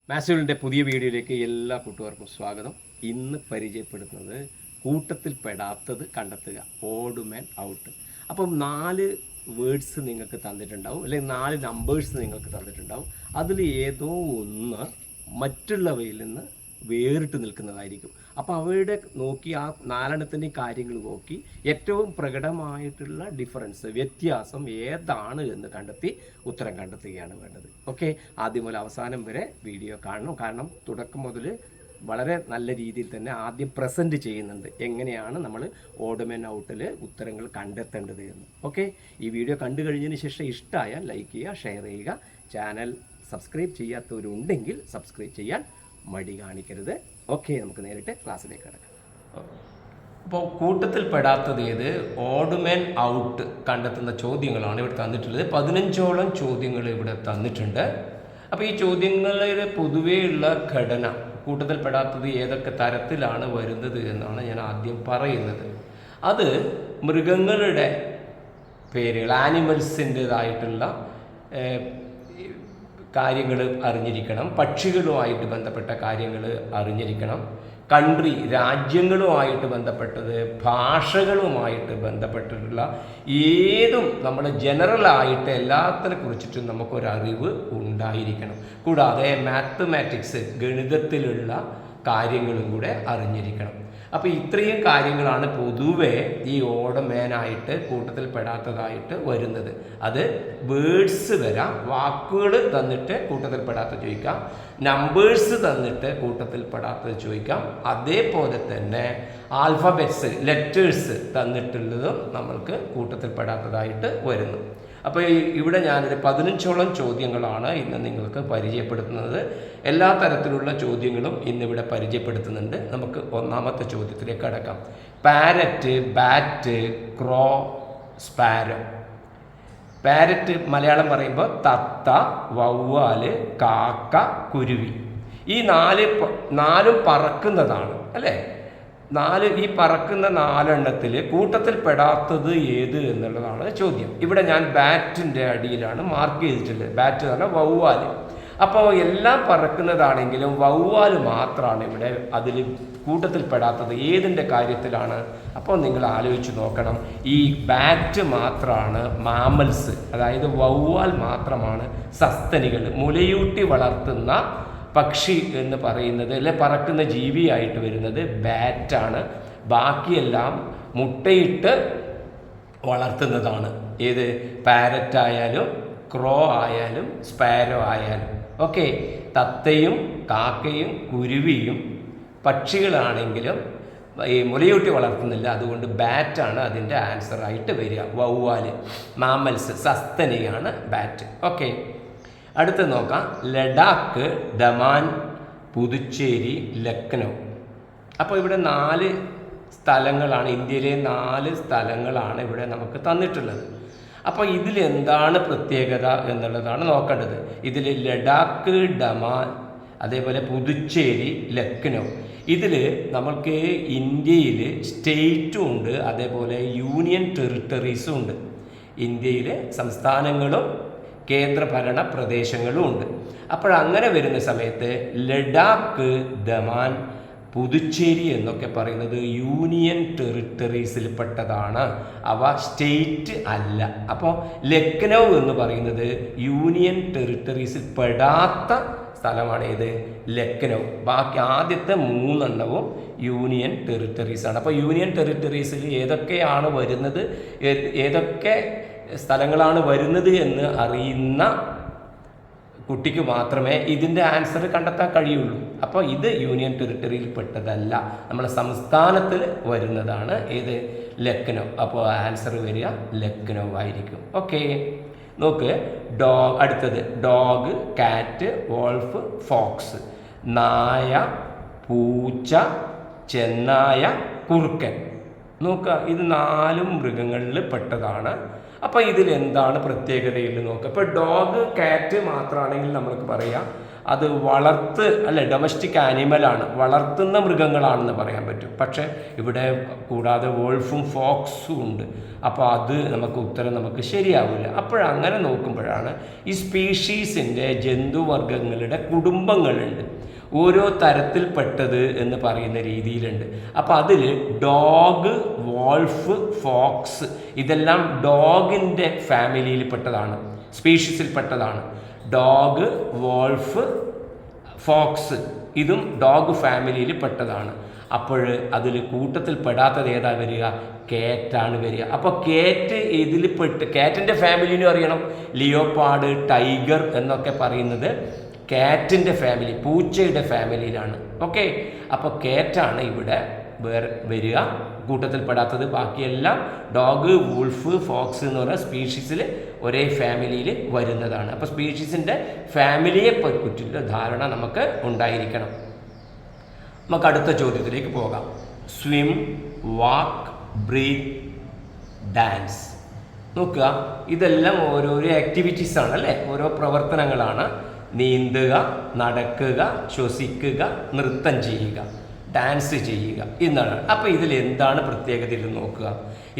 മാസ്യുവിൻ്റെ പുതിയ വീഡിയോയിലേക്ക് എല്ലാ കൂട്ടുകാർക്കും സ്വാഗതം. ഇന്ന് പരിചയപ്പെടുത്തുന്നത് കൂട്ടത്തിൽ പെടാത്തത് കണ്ടെത്തുക, ഓഡ് മാൻ ഔട്ട്. അപ്പം 4 വേർഡ്സ് നിങ്ങൾക്ക് തന്നിട്ടുണ്ടാവും, അല്ലെങ്കിൽ 4 നമ്പേഴ്സ് നിങ്ങൾക്ക് തന്നിട്ടുണ്ടാവും. അതിൽ ഏതോ ഒന്ന് മറ്റുള്ളവയിൽ നിന്ന് വേറിട്ട് നിൽക്കുന്നതായിരിക്കും. അപ്പോൾ അവയുടെ നോക്കി ആ 4 കാര്യങ്ങൾ നോക്കി ഏറ്റവും പ്രകടമായിട്ടുള്ള ഡിഫറൻസ്, വ്യത്യാസം ഏതാണ് എന്ന് കണ്ടെത്തി ഉത്തരം കണ്ടെത്തുകയാണ് വേണ്ടത്. ഓക്കെ, ആദ്യം മുതൽ അവസാനം വരെ വീഡിയോ കാണണം. കാരണം തുടക്കം മുതൽ വളരെ നല്ല രീതിയിൽ തന്നെ ആദ്യം പ്രസൻറ്റ് ചെയ്യുന്നുണ്ട് എങ്ങനെയാണ് നമ്മൾ ഓഡ് മാൻ ഔട്ടിൽ ഉത്തരങ്ങൾ കണ്ടെത്തേണ്ടത് എന്ന്. ഓക്കെ, ഈ വീഡിയോ കണ്ടു കഴിഞ്ഞതിന് ശേഷം ഇഷ്ടമായാൽ ലൈക്ക് ചെയ്യുക, ഷെയർ ചെയ്യുക. ചാനൽ സബ്സ്ക്രൈബ് ചെയ്യാത്തവരുണ്ടെങ്കിൽ സബ്സ്ക്രൈബ് ചെയ്യാൻ മടി കാണിക്കരുത്. ഓക്കെ, നമുക്ക് നേരിട്ട് ക്ലാസ്സിലേക്ക് കിടക്കാം. അപ്പോൾ കൂട്ടത്തിൽ പെടാത്തത് ഏത്, ഓഡ് മാൻ ഔട്ട് കണ്ടെത്തുന്ന ചോദ്യങ്ങളാണ് ഇവിടെ തന്നിട്ടുള്ളത്. 15ഓളം ചോദ്യങ്ങൾ ഇവിടെ തന്നിട്ടുണ്ട്. അപ്പോൾ ഈ ചോദ്യങ്ങളിൽ പൊതുവെയുള്ള ഘടന, കൂട്ടത്തിൽ പെടാത്തത് ഏതൊക്കെ തരത്തിലാണ് വരുന്നത് എന്നാണ് ഞാൻ ആദ്യം പറയുന്നത്. അത് മൃഗങ്ങളുടെ പേരുകൾ, ആനിമൽസിൻ്റെതായിട്ടുള്ള കാര്യങ്ങൾ അറിഞ്ഞിരിക്കണം, പക്ഷികളുമായിട്ട് ബന്ധപ്പെട്ട കാര്യങ്ങൾ അറിഞ്ഞിരിക്കണം, കൺട്രി രാജ്യങ്ങളുമായിട്ട് ബന്ധപ്പെട്ടത്, ഭാഷകളുമായിട്ട് ബന്ധപ്പെട്ടിട്ടുള്ള ഏതും നമ്മൾ ജനറലായിട്ട് എല്ലാത്തിനെ കുറിച്ചിട്ടും നമുക്കൊരറിവ് ഉണ്ടായിരിക്കണം. കൂടാതെ മാത്തമാറ്റിക്സ്, ഗണിതത്തിലുള്ള കാര്യങ്ങളും കൂടെ അറിഞ്ഞിരിക്കണം. അപ്പോൾ ഇത്രയും കാര്യങ്ങളാണ് പൊതുവെ ഈ ഓഡ് മാനായിട്ട് കൂട്ടത്തിൽ പെടാത്തതായിട്ട് വരുന്നത്. അത് വേർഡ്സ് വരാം, വാക്കുകൾ തന്നിട്ട് കൂട്ടത്തിൽ പെടാത്തത് ചോദിക്കാം, നമ്പേഴ്സ് തന്നിട്ട് കൂട്ടത്തിൽ പെടാത്തത് ചോദിക്കാം, അതേപോലെ തന്നെ ആൽഫബറ്റ്സ്, ലെറ്റേഴ്സ് തന്നിട്ടുള്ളതും നമ്മൾക്ക് കൂട്ടത്തിൽ പെടാത്തതായിട്ട് വരുന്നു. അപ്പോൾ ഇവിടെ ഞാനൊരു 15ഓളം ചോദ്യങ്ങളാണ് ഇന്ന് നിങ്ങൾക്ക് പരിചയപ്പെടുത്തുന്നത്. എല്ലാ തരത്തിലുള്ള ചോദ്യങ്ങളും ഇന്നിവിടെ പരിചയപ്പെടുത്തുന്നുണ്ട്. നമുക്ക് ഒന്നാമത്തെ ചോദ്യത്തിലേക്ക് കടക്കാം. പാരറ്റ്, ബാറ്റ്, ക്രോ, സ്പാരോ. പാരറ്റ് മലയാളം പറയുമ്പോൾ തത്ത, വവ്വാല്, കാക്ക, കുരുവി. ഈ നാലും പറക്കുന്നതാണ് അല്ലേ? ഈ പറക്കുന്ന 4 കൂട്ടത്തിൽ പെടാത്തത് ഏത് എന്നുള്ളതാണ് ചോദ്യം. ഇവിടെ ഞാൻ ബാറ്റിൻ്റെ അടിയിലാണ് മാർക്ക് ചെയ്തിട്ടുള്ളത്. ബാറ്റ് എന്ന് പറഞ്ഞാൽ വവ്വാല്. അപ്പോൾ എല്ലാം പറക്കുന്നതാണെങ്കിലും വവ്വാല് മാത്രമാണ് ഇവിടെ അതിൽ കൂട്ടത്തിൽ പെടാത്തത്. ഏതിൻ്റെ കാര്യത്തിലാണ്? അപ്പോൾ നിങ്ങൾ ആലോചിച്ച് നോക്കണം. ഈ ബാറ്റ് മാത്രമാണ് മാമൽസ്, അതായത് വവ്വാൽ മാത്രമാണ് സസ്തനികൾ, മുലയൂട്ടി വളർത്തുന്ന പക്ഷി എന്ന് പറയുന്നത്, അല്ലെ പറക്കുന്ന ജീവിയായിട്ട് വരുന്നത് ബാറ്റാണ്. ബാക്കിയെല്ലാം മുട്ടയിട്ട് വളർത്തുന്നതാണ്. ഏത്? പാരറ്റ് ആയാലും ക്രോ ആയാലും സ്പാരോ ആയാലും. ഓക്കെ, തത്തയും കാക്കയും കുരുവിയും പക്ഷികളാണെങ്കിലും ഈ മുലയൂട്ടി വളർത്തുന്നില്ല. അതുകൊണ്ട് ബാറ്റാണ് അതിൻ്റെ ആൻസറായിട്ട് വരിക. വവ്വാല്, മാമൽസ്, സസ്തനിയാണ് ബാറ്റ്. ഓക്കെ, അടുത്ത് നോക്കാം. ലഡാക്ക്, ദമാൻ, പുതുച്ചേരി, ലക്നൗ. അപ്പോൾ ഇവിടെ 4 സ്ഥലങ്ങളാണ്, ഇന്ത്യയിലെ 4 സ്ഥലങ്ങളാണ് ഇവിടെ നമുക്ക് തന്നിട്ടുള്ളത്. അപ്പോൾ ഇതിലെന്താണ് പ്രത്യേകത എന്നുള്ളതാണ് നോക്കേണ്ടത്. ഇതിൽ ലഡാക്ക്, ദമാൻ, അതേപോലെ പുതുച്ചേരി, ലക്നൗ, ഇതിൽ നമ്മൾക്ക് ഇന്ത്യയിൽ സ്റ്റേറ്റും ഉണ്ട്, അതേപോലെ യൂണിയൻ ടെറിട്ടറീസും ഉണ്ട്. ഇന്ത്യയിലെ സംസ്ഥാനങ്ങളും കേന്ദ്രഭരണ പ്രദേശങ്ങളും ഉണ്ട്. അപ്പോഴങ്ങനെ വരുന്ന സമയത്ത് ലഡാക്ക്, ദമാൻ, പുതുച്ചേരി എന്നൊക്കെ പറയുന്നത് യൂണിയൻ ടെറിട്ടറീസിൽപ്പെട്ടതാണ്. അവ സ്റ്റേറ്റ് അല്ല. അപ്പോൾ ലക്നൗ എന്ന് പറയുന്നത് യൂണിയൻ ടെറിട്ടറീസിൽ പെടാത്ത സ്ഥലമാണ്. ഏത്? ലക്നൗ. ബാക്കി ആദ്യത്തെ 3 യൂണിയൻ ടെറിട്ടറീസാണ്. അപ്പോൾ യൂണിയൻ ടെറിട്ടറീസിൽ ഏതൊക്കെയാണ് വരുന്നത്, ഏതൊക്കെ സ്ഥലങ്ങളാണ് വരുന്നത് എന്ന് അറിയുന്ന കുട്ടിക്ക് മാത്രമേ ഇതിൻ്റെ ആൻസർ കണ്ടെത്താൻ കഴിയുള്ളൂ. അപ്പോൾ ഇത് യൂണിയൻ ടെറിട്ടറിയിൽ പെട്ടതല്ല, നമ്മുടെ സംസ്ഥാനത്തിൽ വരുന്നതാണ്. ഏത്? ലക്നൗ. അപ്പോൾ ആൻസർ വരിക ലക്നൗ ആയിരിക്കും. ഓക്കെ, നോക്ക്. അടുത്തത് ഡോഗ്, കാറ്റ്, വോൾഫ്, ഫോക്സ്. നായ, പൂച്ച, ചെന്നായ, കുറുക്കൻ. നോക്കുക, ഇത് 4 മൃഗങ്ങളിൽ പെട്ടതാണ്. അപ്പോൾ ഇതിൽ എന്താണ് പ്രത്യേകതയിൽ നോക്കുക. ഇപ്പോൾ ഡോഗ് കാറ്റ് മാത്രമാണെങ്കിൽ നമുക്ക് പറയാം അത് അല്ലെ ഡൊമസ്റ്റിക് ആനിമലാണ്, വളർത്തുന്ന മൃഗങ്ങളാണെന്ന് പറയാൻ പറ്റും. പക്ഷേ ഇവിടെ കൂടാതെ വോൾഫും ഫോക്സും ഉണ്ട്. അപ്പോൾ അത് ഉത്തരം നമുക്ക് ശരിയാവില്ല. അപ്പോഴങ്ങനെ നോക്കുമ്പോഴാണ് ഈ സ്പീഷീസിൻ്റെ ജന്തുവർഗങ്ങളുടെ കുടുംബങ്ങളുണ്ട്, ഓരോ തരത്തിൽപ്പെട്ടത് എന്ന് പറയുന്ന രീതിയിലുണ്ട്. അപ്പോൾ അതിൽ ഡോഗ്, വോൾഫ്, ഫോക്സ് ഇതെല്ലാം ഡോഗിൻ്റെ ഫാമിലിയിൽപ്പെട്ടതാണ്, സ്പീഷീസിൽപ്പെട്ടതാണ്. ഡോഗ്, വോൾഫ്, ഫോക്സ് ഇതും ഡോഗ് ഫാമിലിയിൽ പെട്ടതാണ്. അപ്പോൾ അതിൽ കൂട്ടത്തിൽ പെടാത്തത് ഏതാ വരിക? കാറ്റാണ് വരിക. അപ്പോൾ കാറ്റ് ഇതിൽ കാറ്റിൻ്റെ ഫാമിലിനും അറിയണം. ലിയോപാഡ്, ടൈഗർ എന്നൊക്കെ പറയുന്നത് കാറ്റിൻ്റെ ഫാമിലി, പൂച്ചയുടെ ഫാമിലിയിലാണ്. ഓക്കെ, അപ്പോൾ കാറ്റാണ് ഇവിടെ വരിക, കൂട്ടത്തിൽപ്പെടാത്തത്. ബാക്കിയെല്ലാം ഡോഗ്, വൂൾഫ്, ഫോക്സ് എന്ന് പറയുന്ന സ്പീഷീസിൽ ഒരേ ഫാമിലിയിൽ വരുന്നതാണ്. അപ്പോൾ സ്പീഷീസിൻ്റെ ഫാമിലിയെ പറ്റിയുള്ള ധാരണ നമുക്ക് ഉണ്ടായിരിക്കണം. നമുക്ക് അടുത്ത ചോദ്യത്തിലേക്ക് പോകാം. സ്വിം, വാക്ക്, ബ്രീത്ത്, ഡാൻസ്. നോക്കുക, ഇതെല്ലാം ഓരോരോ ആക്ടിവിറ്റീസാണ് അല്ലേ, ഓരോ പ്രവർത്തനങ്ങളാണ്. നീന്തുക, നടക്കുക, ശ്വസിക്കുക, നൃത്തം ചെയ്യുക, ഡാൻസ് ചെയ്യുക എന്നാണ്. അപ്പോൾ ഇതിൽ എന്താണ് പ്രത്യേകത എന്ന് നോക്കുക.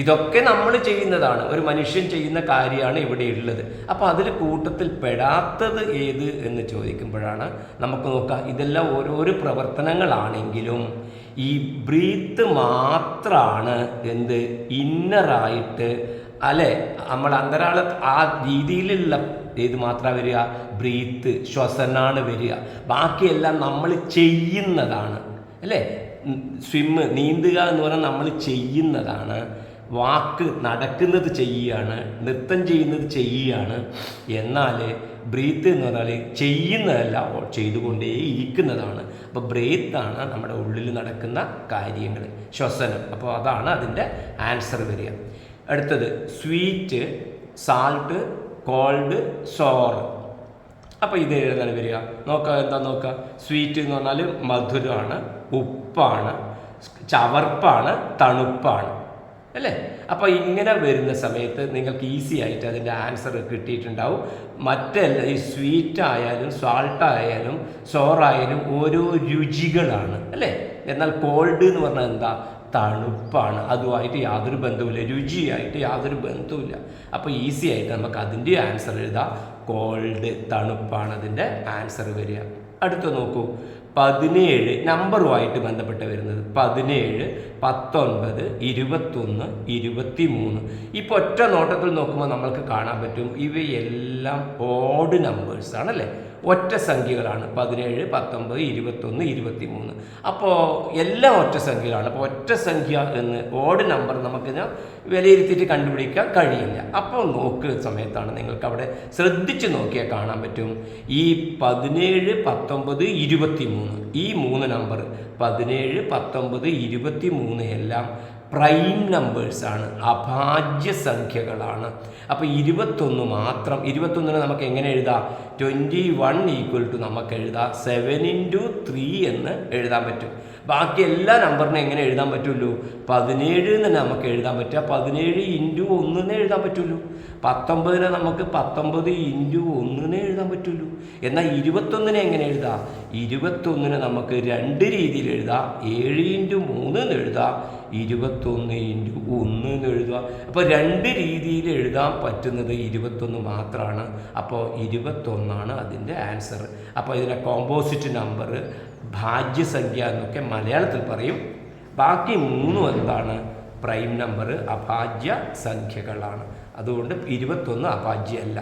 ഇതൊക്കെ നമ്മൾ ചെയ്യുന്നതാണ്, ഒരു മനുഷ്യൻ ചെയ്യുന്ന കാര്യമാണ് ഇവിടെ ഉള്ളത്. അപ്പോൾ അതിൽ കൂട്ടത്തിൽ പെടാത്തത് ഏത് എന്ന് ചോദിക്കുമ്പോഴാണ് നമുക്ക് നോക്കാം. ഇതെല്ലാം ഓരോരോ പ്രവർത്തനങ്ങളാണെങ്കിലും ഈ ബ്രീത്ത് മാത്രമാണ് ഇന്നറായിട്ട് അല്ലെ, നമ്മൾ അന്തരാള ആ രീതിയിലുള്ള ഏത് മാത്രമാണ് വരിക? ബ്രീത്ത്, ശ്വസനാണ് വരിക. ബാക്കിയെല്ലാം നമ്മൾ ചെയ്യുന്നതാണ് അല്ലേ. സ്വിമ്മ്, നീന്തുക എന്ന് പറഞ്ഞാൽ നമ്മൾ ചെയ്യുന്നതാണ്. വാക്ക്, നടക്കുന്നത് ചെയ്യുകയാണ്. നൃത്തം ചെയ്യുന്നത് ചെയ്യുകയാണ്. എന്നാൽ ബ്രീത്ത് എന്ന് പറഞ്ഞാൽ ചെയ്യുന്നതല്ല, ചെയ്തുകൊണ്ടേ ഇരിക്കുന്നതാണ്. അപ്പോൾ ബ്രീത്താണ് നമ്മുടെ ഉള്ളിൽ നടക്കുന്ന കാര്യങ്ങൾ, ശ്വസനം. അപ്പോൾ അതാണ് അതിൻ്റെ ആൻസർ വരിക. അടുത്തത് സ്വീറ്റ്, സാൾട്ട്, കോൾഡ്, സോർ. അപ്പോൾ ഇത് ഏതാണ് വരിക? നോക്കുക, എന്താ നോക്കുക. സ്വീറ്റ് എന്ന് പറഞ്ഞാൽ മധുരമാണ്, ഉപ്പാണ്, ചവർപ്പാണ്, തണുപ്പാണ് അല്ലേ. അപ്പോൾ ഇങ്ങനെ വരുന്ന സമയത്ത് നിങ്ങൾക്ക് ഈസി ആയിട്ട് അതിൻ്റെ ആൻസർ കിട്ടിയിട്ടുണ്ടാവും. മറ്റല്ല, ഈ സ്വീറ്റ് ആയാലും സാൾട്ടായാലും സോറായാലും ഓരോ രുചികളാണ് അല്ലേ. എന്നാൽ കോൾഡ് എന്ന് പറഞ്ഞാൽ എന്താ? തണുപ്പാണ്. അതുമായിട്ട് യാതൊരു ബന്ധവുമില്ല, രുചിയായിട്ട് യാതൊരു ബന്ധവുമില്ല. അപ്പോൾ ഈസി ആയിട്ട് നമുക്ക് അതിൻ്റെ ആൻസർ എഴുതാം. കോൾഡ്, തണുപ്പാണ് അതിൻ്റെ ആൻസർ വരിക. അടുത്ത നോക്കൂ, 17 നമ്പറുമായിട്ട് ബന്ധപ്പെട്ട് വരുന്നത്. 17, 19, 21, 23. ഇപ്പോൾ ഒറ്റ നോട്ടത്തിൽ നോക്കുമ്പോൾ നമ്മൾക്ക് കാണാൻ പറ്റും ഇവയെല്ലാം ഓഡ് നമ്പേഴ്സാണല്ലേ, ഒറ്റ സംഖ്യകളാണ്. 17, 19, 21, 23. അപ്പോൾ എല്ലാം ഒറ്റ സംഖ്യകളാണ്. അപ്പോൾ ഒറ്റ സംഖ്യ എന്ന് ഓഡ് നമ്പർ നമുക്ക് വിലയിരുത്തിയിട്ട് കണ്ടുപിടിക്കാൻ കഴിയില്ല. അപ്പോൾ നോക്കുന്ന സമയത്താണ് നിങ്ങൾക്ക് അവിടെ ശ്രദ്ധിച്ച് നോക്കിയാൽ കാണാൻ പറ്റും ഈ 17, 19, 23 ഈ 3 നമ്പർ 17, 19, 23 എല്ലാം പ്രൈം നമ്പേഴ്സാണ്, അഭാജ്യ സംഖ്യകളാണ്. അപ്പോൾ 21 മാത്രം, 21 നമുക്ക് എങ്ങനെ എഴുതാം? 21 നമുക്ക് എഴുതാം 7 × 3 എന്ന് എഴുതാൻ പറ്റും. ബാക്കി എല്ലാ നമ്പറിനും എങ്ങനെ എഴുതാൻ പറ്റുള്ളൂ? 17 എന്ന് നമുക്ക് എഴുതാൻ പറ്റുക, 17 × 1 എഴുതാൻ പറ്റുള്ളൂ. 19 നമുക്ക് 19 × 1 എഴുതാൻ പറ്റുള്ളൂ. എന്നാൽ 21 എങ്ങനെ എഴുതാം? 21 നമുക്ക് 2 രീതിയിൽ എഴുതാം. 7 × 3 എന്ന് എഴുതാം, 21 × 1 എന്ന് എഴുതുക. അപ്പോൾ 2 രീതിയിൽ എഴുതാൻ പറ്റുന്നത് 21 മാത്രമാണ്. അപ്പോൾ 21 അതിൻ്റെ ആൻസർ. അപ്പോൾ ഇതിനെ കോമ്പോസിറ്റ് നമ്പർ, ഭാജ്യസംഖ്യ എന്നൊക്കെ മലയാളത്തിൽ പറയും. ബാക്കി 3 എന്താണ്? പ്രൈം നമ്പർ, അഭാജ്യ സംഖ്യകളാണ്. അതുകൊണ്ട് 21 അഭാജ്യമല്ല.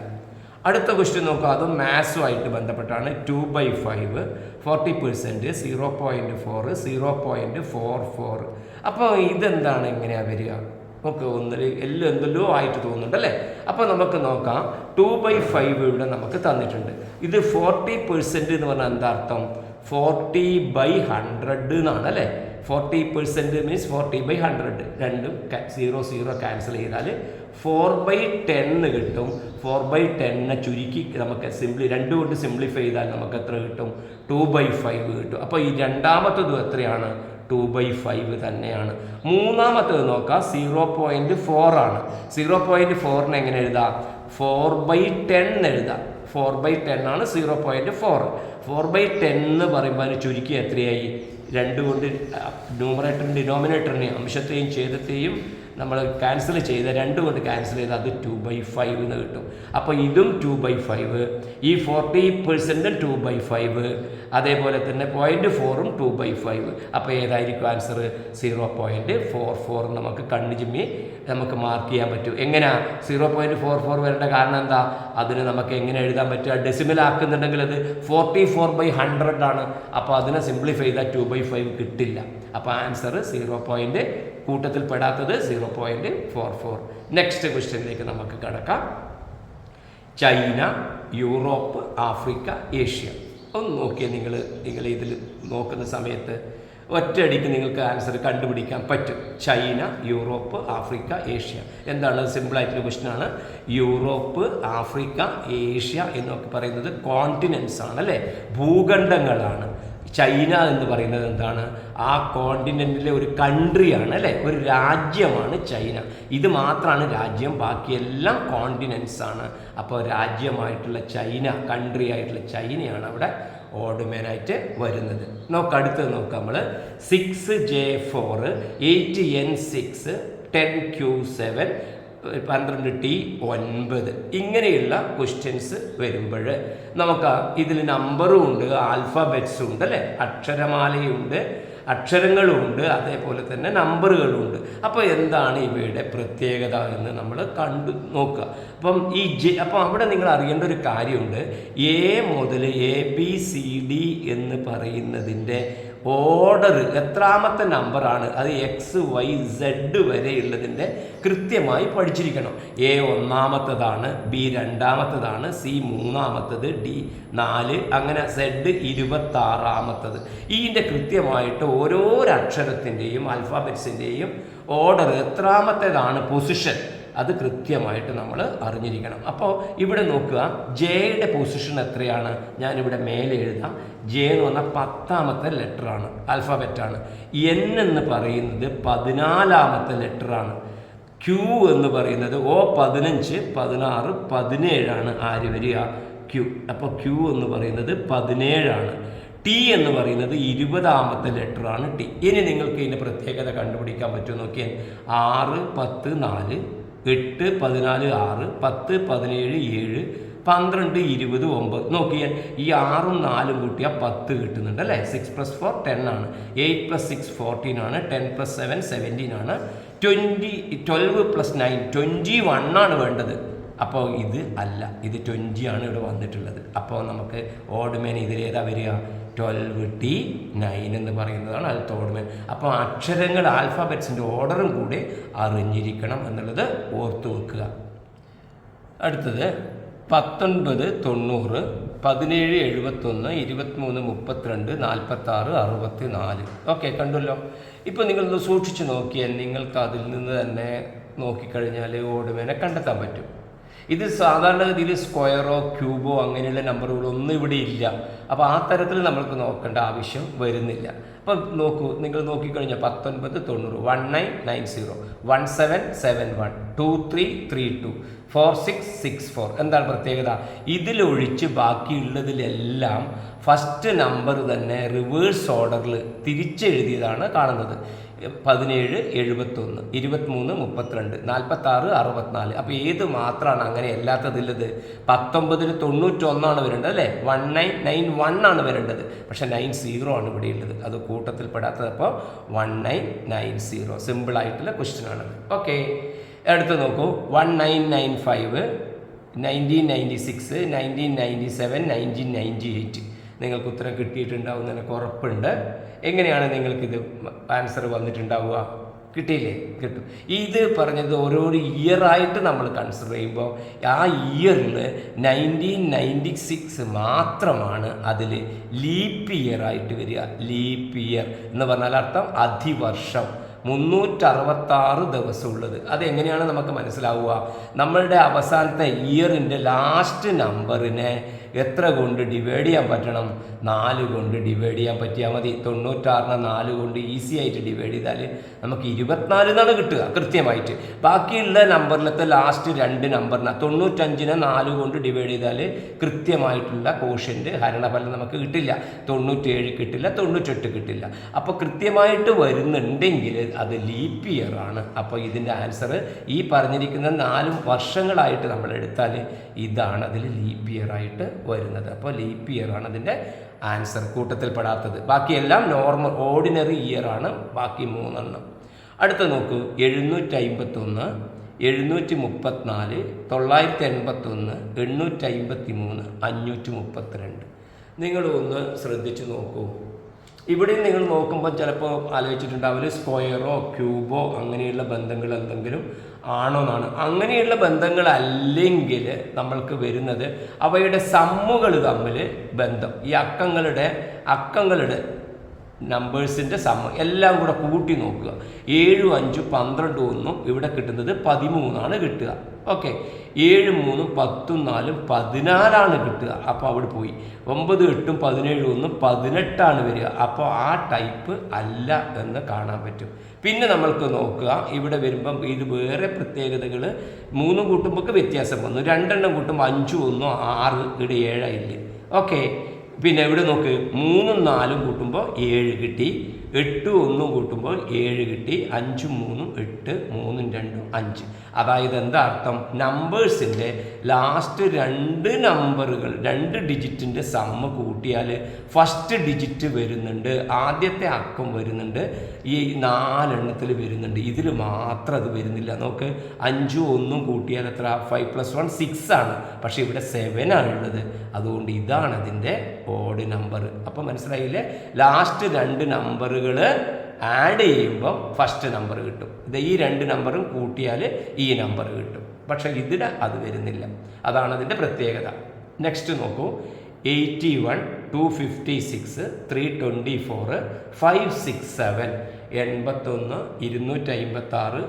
അടുത്ത ക്വസ്റ്റ്യൻ നോക്കുക, അതും മാത്സുമായിട്ട് ബന്ധപ്പെട്ടാണ്. 2/5, 40%, 0.4, 0.44. അപ്പോൾ ഇതെന്താണ്, എങ്ങനെയാണ് വരിക? നമുക്ക് എന്തെല്ലോ ആയിട്ട് തോന്നുന്നുണ്ട് അല്ലേ. അപ്പോൾ നമുക്ക് നോക്കാം. 2/5 ഇവിടെ നമുക്ക് തന്നിട്ടുണ്ട്. ഇത് 40% എന്ന് പറഞ്ഞാൽ എന്താ അർത്ഥം? 40/100 എന്നാണ് അല്ലേ. 40% മീൻസ് 40/100. രണ്ടും 0 ക്യാൻസൽ ചെയ്താൽ 4/10 കിട്ടും. 4/10 ചുരുക്കി നമുക്ക് 2 കൊണ്ട് സിംപ്ലിഫൈ ചെയ്താൽ നമുക്ക് എത്ര കിട്ടും? 2/5 കിട്ടും. അപ്പോൾ ഈ രണ്ടാമത്തതും എത്രയാണ്? 2/5 തന്നെയാണ്. മൂന്നാമത്തേത് നോക്കാം, 0.4 ആണ്. 0.4 എങ്ങനെ എഴുതാം? 4/10 എഴുതാം. 4/10 ആണ് 0.4. 4/10 എന്ന് പറയുമ്പോൾ അതിന് ചുരുക്കി എത്രയായി? 2 കൊണ്ട് ന്യൂമറേറ്ററിൻ്റെ ഡിനോമിനേറ്ററിനെയും അംശത്തെയും ഛേദത്തെയും നമ്മൾ ക്യാൻസൽ ചെയ്ത് 2 കൊണ്ട് ക്യാൻസൽ ചെയ്ത് അത് 2/5 എന്ന് കിട്ടും. അപ്പോൾ ഇതും 2/5, ഈ 40% 2/5, അതേപോലെ തന്നെ 0.4ഉം 2/5. അപ്പോൾ ഏതായിരിക്കും ആൻസർ? 0.44 നമുക്ക് കണ്ണു ചിമ്മി നമുക്ക് മാർക്ക് ചെയ്യാൻ പറ്റും. എങ്ങനെയാണ് 0.44 വരേണ്ട കാരണം എന്താ? അതിന് നമുക്ക് എങ്ങനെ എഴുതാൻ പറ്റുക? ഡെസിമൽ ആക്കുന്നുണ്ടെങ്കിൽ അത് 44/100 ആണ്. അപ്പോൾ അതിനെ സിംപ്ലിഫൈ ചെയ്താൽ 2/5 കിട്ടില്ല. അപ്പോൾ ആൻസർ കൂട്ടത്തിൽ പെടാത്തത് 0.44. നെക്സ്റ്റ് ക്വസ്റ്റ്യനിലേക്ക് നമുക്ക് കടക്കാം. China, Europe, Africa, Asia. ഒന്ന് നോക്കിയാൽ നിങ്ങൾ ഇതിൽ നോക്കുന്ന സമയത്ത് ഒറ്റയടിക്ക് നിങ്ങൾക്ക് ആൻസർ കണ്ടുപിടിക്കാൻ പറ്റും. China, Europe, Africa, Asia. എന്താണ്? സിമ്പിളായിട്ടുള്ള ക്വസ്റ്റ്യനാണ്. യൂറോപ്പ്, ആഫ്രിക്ക, ഏഷ്യ എന്നൊക്കെ പറയുന്നത് കോണ്ടിനെൻറ്റ്സ് ആണ്, അല്ലേ? ഭൂഖണ്ഡങ്ങളാണ്. ചൈന എന്ന് പറയുന്നത് എന്താണ്? ആ കോണ്ടിനെൻറ്റിലെ ഒരു കൺട്രിയാണ്, അല്ലേ? ഒരു രാജ്യമാണ് ചൈന. ഇത് മാത്രമാണ് രാജ്യം, ബാക്കിയെല്ലാം കോണ്ടിനെൻറ്റ്സ് ആണ്. അപ്പോൾ രാജ്യമായിട്ടുള്ള ചൈന, കൺട്രി ആയിട്ടുള്ള ചൈനയാണ് അവിടെ ഓഡ്മാനായിട്ട് വരുന്നത്. അടുത്തത് നോക്കാം നമ്മൾ. 6J4, 8N6, 10Q7, 12T9 ഇങ്ങനെയുള്ള ക്വസ്റ്റ്യൻസ് വരുമ്പോൾ നമുക്ക് ഇതിൽ നമ്പറും ഉണ്ട്, ആൽഫബറ്റ്സും ഉണ്ട്, അല്ലേ? അക്ഷരമാലയുണ്ട്, അക്ഷരങ്ങളുമുണ്ട്, അതേപോലെ തന്നെ നമ്പറുകളുമുണ്ട്. അപ്പോൾ എന്താണ് ഇവയുടെ പ്രത്യേകത എന്ന് നമ്മൾ കണ്ടു നോക്കുക. അപ്പം അവിടെ നിങ്ങൾ അറിയേണ്ട ഒരു കാര്യമുണ്ട്. A മുതൽ ABCD എന്ന് പറയുന്നതിൻ്റെ ഓർഡർ എത്രാമത്തെ നമ്പറാണ്, അത് XYZ വരെയുള്ളതിൻ്റെ കൃത്യമായി പഠിച്ചിരിക്കണം. A ഒന്നാമത്തതാണ്, B രണ്ടാമത്തതാണ്, C മൂന്നാമത്തത്, D 4, അങ്ങനെ Z 26ാമത്തത്. ഇതിൻ്റെ കൃത്യമായിട്ട് ഓരോ അക്ഷരത്തിൻ്റെയും ആൽഫാബറ്റ്സിൻ്റെയും ഓർഡർ എത്രാമത്തേതാണ് പൊസിഷൻ, അത് കൃത്യമായിട്ട് നമ്മൾ അറിഞ്ഞിരിക്കണം. അപ്പോൾ ഇവിടെ നോക്കുക, ജെയുടെ പൊസിഷൻ എത്രയാണ്? ഞാനിവിടെ മേലെ എഴുതാം. ജെ എന്ന് പറഞ്ഞാൽ 10ാമത്തെ ലെറ്ററാണ്, ആൽഫാബറ്റാണ്. എൻ എന്ന് പറയുന്നത് 14ാമത്തെ ലെറ്ററാണ്. ക്യൂ എന്ന് പറയുന്നത് O15, 16, 17 ആര് വരിക? ക്യൂ. അപ്പോൾ ക്യൂ എന്ന് പറയുന്നത് 17. ടി എന്ന് പറയുന്നത് 20ാമത്തെ ലെറ്ററാണ് ടി. ഇനി നിങ്ങൾക്ക് ഇതിൻ്റെ പ്രത്യേകത കണ്ടുപിടിക്കാൻ പറ്റുമോ നോക്കിയാൽ 6, 10, 4, 8, 14, 6, 10, 17, 7, 12, 20, 9. നോക്കിയാൽ ഈ 6ഉം 4ഉം കൂട്ടിയാൽ 10 കിട്ടുന്നുണ്ട്, അല്ലേ? 6 + 4 10 ആണ്. 8 + 6 14 ആണ്. 10 + 7 17 ആണ്. 12 + 9 21 ആണ് വേണ്ടത്. അപ്പോൾ ഇത് അല്ല, ഇത് 20 ആണ് ഇവിടെ വന്നിട്ടുള്ളത്. അപ്പോൾ നമുക്ക് ഓഡ്മാൻ ഇതിലേതാ വരിക? 12T9 എന്ന് പറയുന്നതാണ് അടുത്ത ഓഡ്മാൻ. അപ്പോൾ അക്ഷരങ്ങൾ, ആൽഫാബറ്റ്സിൻ്റെ ഓർഡറും കൂടി അറിഞ്ഞിരിക്കണം എന്നുള്ളത് ഓർത്തു വെക്കുക. അടുത്തത് 1990, 1771, 23, 32, 46, 64. ഓക്കെ, കണ്ടല്ലോ. ഇപ്പോൾ നിങ്ങളൊന്ന് സൂക്ഷിച്ച് നോക്കിയാൽ നിങ്ങൾക്ക് അതിൽ നിന്ന് തന്നെ നോക്കിക്കഴിഞ്ഞാൽ ഓഡ്മാനെ കണ്ടെത്താൻ പറ്റും. ഇത് സാധാരണഗതിയിൽ സ്ക്വയറോ ക്യൂബോ അങ്ങനെയുള്ള നമ്പറുകളൊന്നും ഇവിടെ ഇല്ല. അപ്പോൾ ആ തരത്തിൽ നമ്മൾക്ക് നോക്കേണ്ട ആവശ്യം വരുന്നില്ല. അപ്പം നോക്കൂ, നിങ്ങൾ നോക്കിക്കഴിഞ്ഞാൽ 1990, 1990, 1771, 2332, 4664. എന്താണ് പ്രത്യേകത? ഇതിലൊഴിച്ച് ബാക്കിയുള്ളതിലെല്ലാം ഫസ്റ്റ് നമ്പർ തന്നെ റിവേഴ്സ് ഓർഡറിൽ തിരിച്ചെഴുതിയതാണ് കാണുന്നത്. 17, 71, 23, 32, 46, 64. അപ്പോൾ ഏത് മാത്രമാണ് അങ്ങനെ അല്ലാത്തതില്ലത്? 19 91 വരേണ്ടത്, അല്ലേ? 1991 ആണ് വരേണ്ടത്. പക്ഷേ 90 ആണ് ഇവിടെ ഉള്ളത്, അത് കൂട്ടത്തിൽ പെടാത്തത്. അപ്പോൾ 1990 സിമ്പിളായിട്ടുള്ള ക്വസ്റ്റ്യൻ ആണ്. ഓക്കെ, അടുത്ത് നോക്കൂ. 1995, 1996, 1997, 1998. നിങ്ങൾക്ക് ഉത്തരം കിട്ടിയിട്ടുണ്ടാവും, എനിക്ക് ഉറപ്പുണ്ട്. എങ്ങനെയാണ് നിങ്ങൾക്കിത് ആൻസർ വന്നിട്ടുണ്ടാവുക? കിട്ടിയില്ലേ? കിട്ടും. ഇത് പറഞ്ഞത് ഓരോരോ ഇയറായിട്ട് നമ്മൾ കൺസിഡർ ചെയ്യുമ്പോൾ ആ ഇയറിൽ 1996 മാത്രമാണ് അതിൽ ലീപ്പ് ഇയർ ആയിട്ട് വരിക. ലീപ്പ് ഇയർ എന്ന് പറഞ്ഞാൽ അർത്ഥം അധിവർഷം. 366 ദിവസമുള്ളത്. അതെങ്ങനെയാണ് നമുക്ക് മനസ്സിലാവുക? നമ്മളുടെ അവസാനത്തെ ഇയറിൻ്റെ ലാസ്റ്റ് നമ്പറിനെ എത്ര കൊണ്ട് ഡിവൈഡ് ചെയ്യാൻ പറ്റണം? 4 കൊണ്ട് ഡിവൈഡ് ചെയ്യാൻ പറ്റിയാൽ മതി. 96നെ 4 കൊണ്ട് ഈസി ആയിട്ട് ഡിവൈഡ് ചെയ്താൽ നമുക്ക് 24 എന്നാണ് കിട്ടുക കൃത്യമായിട്ട്. ബാക്കിയുള്ള നമ്പറിലത്തെ ലാസ്റ്റ് 2 നമ്പറിന് 95നെ 4 കൊണ്ട് ഡിവൈഡ് ചെയ്താൽ കൃത്യമായിട്ടുള്ള കോഷ്യൻ്റ് ഹരണഫലം നമുക്ക് കിട്ടില്ല. 97 കിട്ടില്ല, 98 കിട്ടില്ല. അപ്പോൾ കൃത്യമായിട്ട് വരുന്നുണ്ടെങ്കിൽ അത് ലീപ്പ് ഇയർ ആണ്. അപ്പോൾ ഇതിൻ്റെ ആൻസർ ഈ പറഞ്ഞിരിക്കുന്ന 4 വർഷങ്ങളായിട്ട് നമ്മൾ എടുത്താൽ ഇതാണ് അതിൽ ലീപ്പ് ഇയർ ആയിട്ട് വരുന്നത്. അപ്പോൾ ലീപ്പ് ഇയർ ആണ് അതിൻ്റെ ആൻസർ, കൂട്ടത്തിൽ പെടാത്തത്. ബാക്കിയെല്ലാം നോർമൽ ഓർഡിനറി ഇയർ ആണ്, ബാക്കി 3 എണ്ണം. അടുത്ത നോക്കൂ, 751, 734, 981, 853, 532. നിങ്ങൾ ഒന്ന് ശ്രദ്ധിച്ച് നോക്കൂ. ഇവിടെയും നിങ്ങൾ നോക്കുമ്പോൾ ചിലപ്പോൾ ആലോചിച്ചിട്ടുണ്ടാവില്ല സ്ക്വയറോ ക്യൂബോ അങ്ങനെയുള്ള ബന്ധങ്ങൾ എന്തെങ്കിലും ആണോ എന്നാണ്. അങ്ങനെയുള്ള ബന്ധങ്ങളല്ലെങ്കിൽ നമ്മൾക്ക് വരുന്നത് അവയുടെ സമ്മുകൾ തമ്മിൽ ബന്ധം. ഈ അക്കങ്ങളുടെ നമ്പേഴ്സിൻ്റെ സമ്മ് എല്ലാം കൂടെ കൂട്ടി നോക്കുക. 7, 5, 12, 1 ഇവിടെ കിട്ടുന്നത് 13 കിട്ടുക. ഓക്കെ, 7, 3, 10, 4, 14 കിട്ടുക. അപ്പോൾ അവിടെ പോയി. 9, 8, 17, 1, 18 വരിക. അപ്പോൾ ആ ടൈപ്പ് അല്ല എന്ന് കാണാൻ പറ്റും. പിന്നെ നമ്മൾക്ക് നോക്കുക, ഇവിടെ വരുമ്പം ഇത് വേറെ പ്രത്യേകതകൾ. 3 കൂട്ടുമ്പോൾ വ്യത്യാസം വന്നു. 2 കൂട്ടുമ്പോൾ 5, 1, 6, ഇവിടെ 7 ആയില്ലേ. ഓക്കെ, പിന്നെ ഇവിടെ നോക്ക്, 3, 4 കൂട്ടുമ്പോൾ 7 കിട്ടി. 8, 1 കൂട്ടുമ്പോൾ 7 കിട്ടി. 5, 3, 8, 3, 2, 5. അതായത് എന്താ അർത്ഥം? നമ്പേഴ്സിൻ്റെ ലാസ്റ്റ് 2 നമ്പറുകൾ 2 ഡിജിറ്റിൻ്റെ സമ്മ് കൂട്ടിയാൽ ഫസ്റ്റ് ഡിജിറ്റ് വരുന്നുണ്ട്, ആദ്യത്തെ അക്കം വരുന്നുണ്ട്, ഈ 4 എണ്ണത്തിൽ വരുന്നുണ്ട്. ഇതിൽ മാത്രം അത് വരുന്നില്ല. നോക്ക്, 5, 1 കൂട്ടിയാൽ എത്ര? 5 + 1 6 ആണ്. പക്ഷേ ഇവിടെ 7 ആണുള്ളത്. അതുകൊണ്ട് ഇതാണ് അതിൻ്റെ ഓഡ് നമ്പർ. അപ്പോൾ മനസ്സിലായില്ലേ? ലാസ്റ്റ് 2 നമ്പറുകൾ ആഡ് ചെയ്യുമ്പോൾ ഫസ്റ്റ് നമ്പർ കിട്ടും. ഇത് ഈ 2 നമ്പറും കൂട്ടിയാൽ ഈ നമ്പർ കിട്ടും. പക്ഷേ ഇതിന് അത് വരുന്നില്ല. അതാണ് അതിൻ്റെ പ്രത്യേകത. നെക്സ്റ്റ് നോക്കൂ, 81, 256, 324, 567, 81, 256,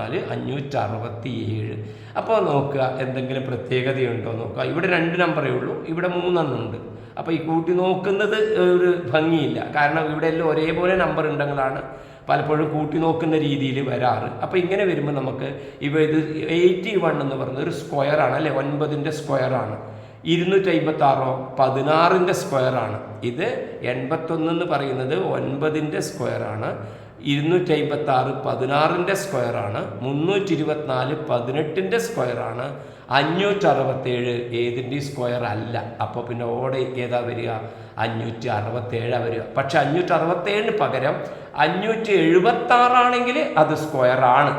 324, 567. അപ്പോൾ നോക്കുക, എന്തെങ്കിലും പ്രത്യേകതയുണ്ടോ നോക്കുക. ഇവിടെ 2 നമ്പറേ ഉള്ളൂ, ഇവിടെ 3 ഉണ്ട്. അപ്പോൾ ഈ കൂട്ടി നോക്കുന്നത് ഒരു ഭംഗിയില്ല. കാരണം ഇവിടെ എല്ലാം ഒരേപോലെ നമ്പർ ഉണ്ടെങ്കിലാണ് പലപ്പോഴും കൂട്ടി നോക്കുന്ന രീതിയിൽ വരാറ്. അപ്പോൾ ഇങ്ങനെ വരുമ്പോൾ നമുക്ക് ഇത് 81 എന്ന് പറയുന്നത് ഒരു സ്ക്വയറാണ് അല്ലേ, 9ൻ്റെ സ്ക്വയറാണ്. 256 16ൻ്റെ സ്ക്വയറാണ്. ഇത് 81 എന്ന് പറയുന്നത് 9ൻ്റെ സ്ക്വയറാണ്. 256 16ൻ്റെ സ്ക്വയറാണ്. 324 18ൻ്റെ സ്ക്വയറാണ്. 567 ഏതിൻ്റെയും സ്ക്വയർ അല്ല. അപ്പോൾ പിന്നെ ഓടെ ഏതാ വരിക? 567 വരിക. പക്ഷെ 567 പകരം 576 ആണെങ്കിൽ അത് സ്ക്വയറാണ്.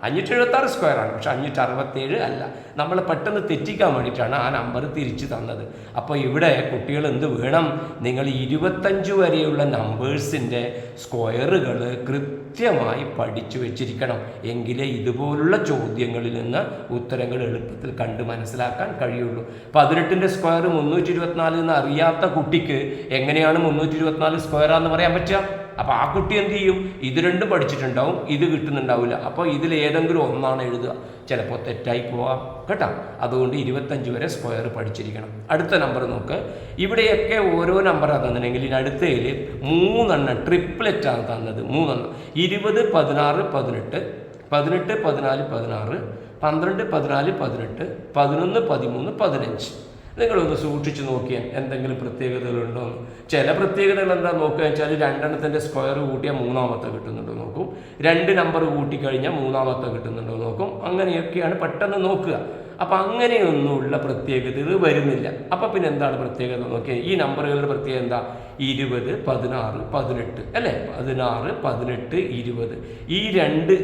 576 സ്ക്വയറാണ്, പക്ഷെ 567 അല്ല. നമ്മൾ പെട്ടെന്ന് തെറ്റിക്കാൻ വേണ്ടിയിട്ടാണ് ആ നമ്പർ തിരിച്ചു തന്നത്. അപ്പോൾ ഇവിടെ കുട്ടികൾ എന്ത് വേണം? നിങ്ങൾ 25 വരെയുള്ള നമ്പേഴ്സിൻ്റെ സ്ക്വയറുകൾ കൃത്യമായി പഠിച്ചു വെച്ചിരിക്കണം. എങ്കിലേ ഇതുപോലുള്ള ചോദ്യങ്ങളിൽ നിന്ന് ഉത്തരങ്ങൾ എളുപ്പത്തിൽ കണ്ട് മനസ്സിലാക്കാൻ കഴിയുള്ളൂ. 18ൻ്റെ സ്ക്വയർ 324 എന്ന് അറിയാത്ത കുട്ടിക്ക് എങ്ങനെയാണ് 324 സ്ക്വയറാന്ന് പറയാൻ പറ്റുക? അപ്പോൾ ആ കുട്ടി എന്ത് ചെയ്യും? ഇത് 2 പഠിച്ചിട്ടുണ്ടാവും, ഇത് കിട്ടുന്നുണ്ടാവില്ല. അപ്പോൾ ഇതിൽ ഏതെങ്കിലും ഒന്നാണ് എഴുതുക. ചിലപ്പോൾ തെറ്റായി പോവാം കേട്ടോ. അതുകൊണ്ട് 25 വരെ സ്ക്വയർ പഠിച്ചിരിക്കണം. അടുത്ത നമ്പർ നോക്ക്. ഇവിടെയൊക്കെ ഓരോ നമ്പറാണ് തന്നിട്ടുണ്ടെങ്കിൽ ഇതിനടുത്തതിൽ 3 എണ്ണം ട്രിപ്ലെറ്റാണ് തന്നത്. 3 എണ്ണം 20, 16, 18, 18, 14, 16, 12, 14, 18, 11, 13, 15. നിങ്ങളൊന്ന് സൂക്ഷിച്ച് നോക്കിയാൽ എന്തെങ്കിലും പ്രത്യേകതകളുണ്ടോ? ചില പ്രത്യേകതകൾ എന്താ നോക്കുക വെച്ചാൽ 2 എണ്ണത്തിൻ്റെ സ്ക്വയർ കൂട്ടിയാൽ 3ാമത്തെ കിട്ടുന്നുണ്ടോ നോക്കും. 2 നമ്പർ കൂട്ടിക്കഴിഞ്ഞാൽ 3ാമത്തെ കിട്ടുന്നുണ്ടോ നോക്കും. അങ്ങനെയൊക്കെയാണ് പെട്ടെന്ന് നോക്കുക. അപ്പം അങ്ങനെയൊന്നുമുള്ള പ്രത്യേകതകൾ വരുന്നില്ല. അപ്പം പിന്നെ എന്താണ് പ്രത്യേകത നോക്കിയാൽ ഈ നമ്പറുകളുടെ പ്രത്യേകത എന്താ? 20, 16, 18 അല്ലേ? 16, 18, 20. ഈ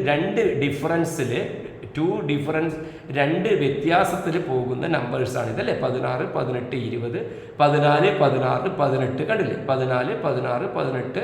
രണ്ട് ഡിഫറൻസിൽ 2 വ്യത്യാസത്തിൽ പോകുന്ന നമ്പേഴ്സാണ് ഇതല്ലേ? 16, 18, 20, 14, 16, 18 കണ്ടില്ലേ? 14, 16, 18.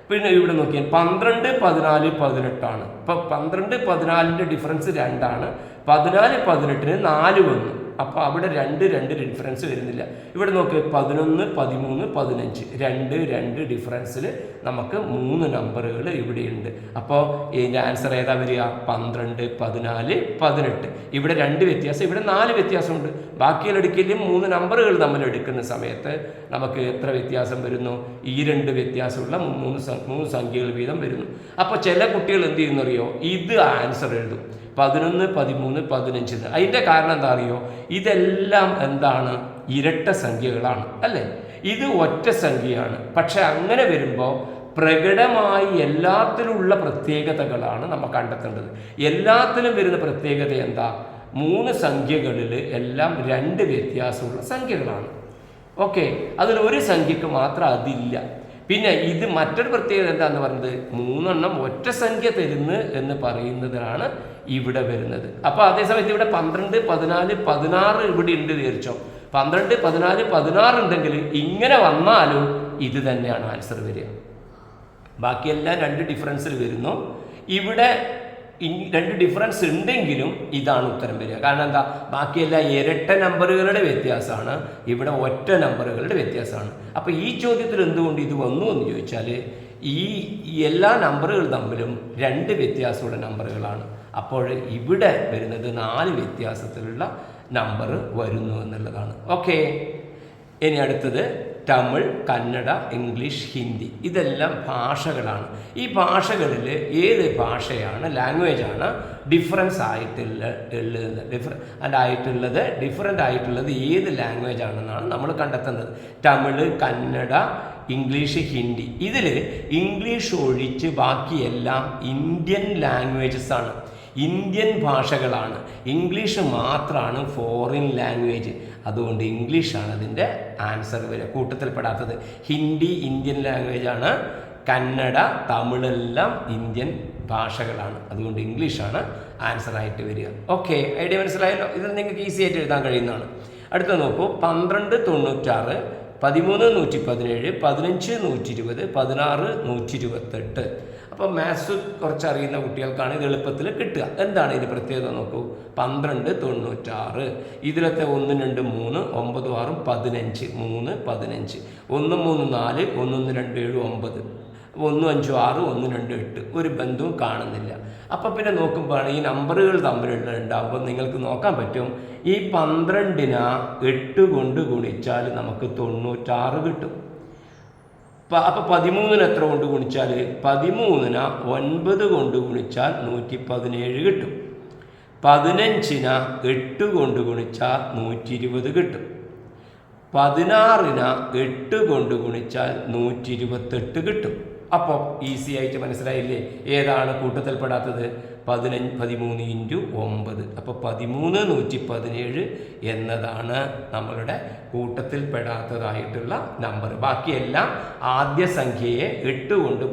പിന്നെ ഇവിടെ നോക്കിയാൽ 12, 14, 18 ഇപ്പം 12, 14ൻ്റെ ഡിഫറൻസ് 2 ആണ്. 14, 18 4 വന്നു. അപ്പോൾ അവിടെ 2 ഡിഫറൻസ് വരുന്നില്ല. ഇവിടെ നോക്ക് 11, 13, 15 2 ഡിഫറൻസിൽ നമുക്ക് 3 നമ്പറുകൾ ഇവിടെയുണ്ട്. അപ്പോൾ ഇതിൻ്റെ ആൻസർ ഏതാ വരിക? 12, 14, 18. ഇവിടെ 2 വ്യത്യാസം, ഇവിടെ 4 വ്യത്യാസമുണ്ട്. ബാക്കിയുള്ള എടുക്കലും 3 നമ്പറുകൾ നമ്മൾ എടുക്കുന്ന സമയത്ത് നമുക്ക് എത്ര വ്യത്യാസം വരുന്നു? ഈ 2 വ്യത്യാസമുള്ള 3 സംഖ്യകൾ വീതം വരുന്നു. അപ്പോൾ ചില കുട്ടികൾ എന്ത് ചെയ്യുന്നറിയോ? ഇത് ആൻസർ എഴുതും 11, 13, 15. അതിൻ്റെ കാരണം എന്താ അറിയോ? ഇതെല്ലാം എന്താണ്? ഇരട്ട സംഖ്യകളാണ് അല്ലേ? ഇത് ഒറ്റ സംഖ്യയാണ്. പക്ഷെ അങ്ങനെ വരുമ്പോൾ പ്രകടമായി എല്ലാത്തിലുള്ള പ്രത്യേകതകളാണ് നമ്മൾ കണ്ടെത്തേണ്ടത്. എല്ലാത്തിലും വരുന്ന പ്രത്യേകത എന്താ? 3 സംഖ്യകളിൽ എല്ലാം 2 വ്യത്യാസമുള്ള സംഖ്യകളാണ്. ഓക്കെ, അതിൽ ഒരു സംഖ്യക്ക് മാത്രം അതില്ല. പിന്നെ ഇത് മറ്റൊരു പ്രത്യേകത എന്താന്ന് പറയുന്നത്? 3 എണ്ണം ഒറ്റ സംഖ്യ തരുന്നു എന്ന് പറയുന്നതാണ് ഇവിടെ വരുന്നത്. അപ്പോൾ അതേസമയത്ത് ഇവിടെ 12, 14, 16 ഇവിടെ ഉണ്ട് വിചാരിച്ചോ. 12, 14, 16 ഉണ്ടെങ്കിൽ ഇങ്ങനെ വന്നാലും ഇത് തന്നെയാണ് ആൻസർ വരിക. ബാക്കിയെല്ലാം 2 ഡിഫറൻസിൽ വരുന്നു. ഇവിടെ 2 ഡിഫറൻസ് ഉണ്ടെങ്കിലും ഇതാണ് ഉത്തരം വരിക. കാരണം എന്താ? ബാക്കിയെല്ലാം ഇരട്ട നമ്പറുകളുടെ വ്യത്യാസമാണ്, ഇവിടെ ഒറ്റ നമ്പറുകളുടെ വ്യത്യാസമാണ്. അപ്പോൾ ഈ ചോദ്യത്തിൽ എന്തുകൊണ്ട് ഇത് വന്നു എന്ന് ചോദിച്ചാൽ ഈ എല്ലാ നമ്പറുകൾ തമ്മിലും 2 വ്യത്യാസമുള്ള നമ്പറുകളാണ്. അപ്പോൾ ഇവിടെ വരുന്നത് 4 വ്യത്യാസത്തിലുള്ള നമ്പർ വരുന്നു എന്നുള്ളതാണ്. ഓക്കെ, ഇനി അടുത്തത് തമിഴ്, കന്നഡ, ഇംഗ്ലീഷ്, ഹിന്ദി. ഇതെല്ലാം ഭാഷകളാണ്. ഈ ഭാഷകളിൽ ഏത് ഭാഷയാണ്, ലാംഗ്വേജാണ് ഡിഫറൻസ് ഡിഫറൻ്റ് ആയിട്ടുള്ളത് ഏത് ലാംഗ്വേജ് ആണെന്നാണ് നമ്മൾ കണ്ടെത്തുന്നത്. തമിഴ്, കന്നഡ, ഇംഗ്ലീഷ്, ഹിന്ദി. ഇതിൽ ഇംഗ്ലീഷ് ഒഴിച്ച് ബാക്കിയെല്ലാം ഇന്ത്യൻ ലാംഗ്വേജസ് ആണ്, ഇന്ത്യൻ ഭാഷകളാണ്. ഇംഗ്ലീഷ് മാത്രമാണ് ഫോറിൻ ലാംഗ്വേജ്. അതുകൊണ്ട് ഇംഗ്ലീഷാണ് അതിൻ്റെ ആൻസർ വരിക, കൂട്ടത്തിൽപ്പെടാത്തത്. ഹിന്ദി ഇന്ത്യൻ ലാംഗ്വേജാണ്, കന്നഡ, തമിഴെല്ലാം ഇന്ത്യൻ ഭാഷകളാണ്. അതുകൊണ്ട് ഇംഗ്ലീഷാണ് ആൻസറായിട്ട് വരിക. ഓക്കെ, ഐഡിയ മനസ്സിലായല്ലോ? ഇത് നിങ്ങൾക്ക് ഈസി ആയിട്ട് എഴുതാൻ കഴിയുന്നതാണ്. അടുത്ത നോക്കൂ, 12, 96, 13, 117, 15, 120, 16, 128. അപ്പോൾ മാത്സ് കുറച്ചറിയുന്ന കുട്ടികൾക്കാണ് ഇത് എളുപ്പത്തിൽ കിട്ടുക. എന്താണ് ഇതിൻ്റെ പ്രത്യേകത നോക്കൂ. 12, 96. ഇതിലത്തെ 1, 2, 3, 9, 6, 15, 3, 15. 1, 3, 4, 1, 2, 7, 9, 1, 5, 6, 1, 2, 8. ഒരു ബന്ധവും കാണുന്നില്ല. അപ്പം പിന്നെ നോക്കുമ്പോഴാണ് ഈ നമ്പറുകൾ തമ്മിലുണ്ടാകുമ്പോൾ നിങ്ങൾക്ക് നോക്കാൻ പറ്റും. ഈ 12നെ 8 കൊണ്ട് ഗുണിച്ചാൽ നമുക്ക് 96 കിട്ടും. അപ്പോൾ 13ന് എത്ര കൊണ്ട് ഗുണിച്ചാൽ? 13നെ 9 കൊണ്ട് ഗുണിച്ചാൽ 117 കിട്ടും. 15നെ 8 കൊണ്ട് ഗുണിച്ചാൽ 120 കിട്ടും. 16നെ 8 കൊണ്ട് ഗുണിച്ചാൽ 128 കിട്ടും. അപ്പോൾ ഈസി ആയിട്ട് മനസ്സിലായില്ലേ ഏതാണ് കൂട്ടത്തിൽപ്പെടാത്തത്? 13 × 9. അപ്പോൾ 13, 117 എന്നതാണ് നമ്മളുടെ കൂട്ടത്തിൽപ്പെടാത്തതായിട്ടുള്ള നമ്പർ. ബാക്കിയെല്ലാം ആദ്യ സംഖ്യയെ 8 കൊണ്ട്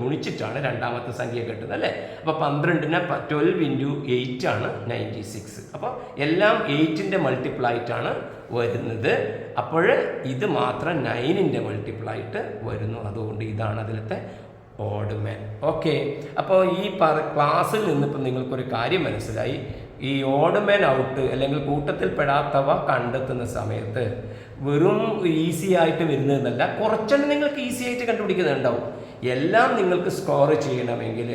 ഗുണിച്ചിട്ടാണ് രണ്ടാമത്തെ സംഖ്യ കിട്ടുന്നത് അല്ലേ? അപ്പോൾ 12നെ 12 × 8 ആണ് 96. അപ്പോൾ എല്ലാം 8ൻ്റെ മൾട്ടിപ്പിളായിട്ടാണ് വരുന്നത്. അപ്പോൾ ഇത് മാത്രം 9ൻ്റെ മൾട്ടിപ്പിളായിട്ട് വരുന്നു. അതുകൊണ്ട് ഇതാണ് അതിലത്തെ ഓഡ് മാൻ. ഓക്കെ, അപ്പോൾ ഈ ക്ലാസ്സിൽ നിന്നിപ്പോൾ നിങ്ങൾക്കൊരു കാര്യം മനസ്സിലായി. ഈ ഓഡ് മാൻ ഔട്ട് അല്ലെങ്കിൽ കൂട്ടത്തിൽപ്പെടാത്തവ കണ്ടെത്തുന്ന സമയത്ത് വെറും ഈസി ആയിട്ട് വരുന്നതെന്നല്ല, കുറച്ചെണ്ണം നിങ്ങൾക്ക് ഈസി ആയിട്ട് കണ്ടുപിടിക്കുന്നുണ്ടാവും. എല്ലാം നിങ്ങൾക്ക് സ്കോർ ചെയ്യണമെങ്കിൽ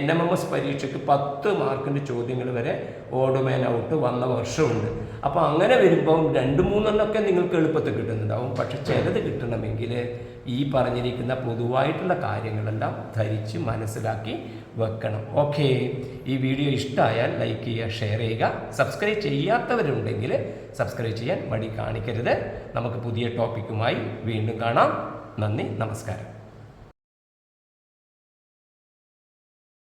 NMMS പരീക്ഷയ്ക്ക് 10 മാർക്കിൻ്റെ ചോദ്യങ്ങൾ വരെ ഓഡ് മാൻ ഔട്ട് വന്ന വർഷമുണ്ട്. അപ്പോൾ അങ്ങനെ വരുമ്പോൾ 2-3 എണ്ണമൊക്കെ നിങ്ങൾക്ക് എളുപ്പത്തിൽ കിട്ടുന്നുണ്ടാവും. പക്ഷെ ചിലത് കിട്ടണമെങ്കിൽ ഈ പറഞ്ഞിരിക്കുന്ന പൊതുവായിട്ടുള്ള കാര്യങ്ങളെല്ലാം ധരിച്ച് മനസ്സിലാക്കി വെക്കണം. ഓക്കെ, ഈ വീഡിയോ ഇഷ്ടമായാൽ ലൈക്ക് ചെയ്യുക, ഷെയർ ചെയ്യുക. സബ്സ്ക്രൈബ് ചെയ്യാത്തവരുണ്ടെങ്കിൽ സബ്സ്ക്രൈബ് ചെയ്യാൻ മടി കാണിക്കരുത്. നമുക്ക് പുതിയ ടോപ്പിക്കുമായി വീണ്ടും കാണാം. നന്ദി, നമസ്കാരം.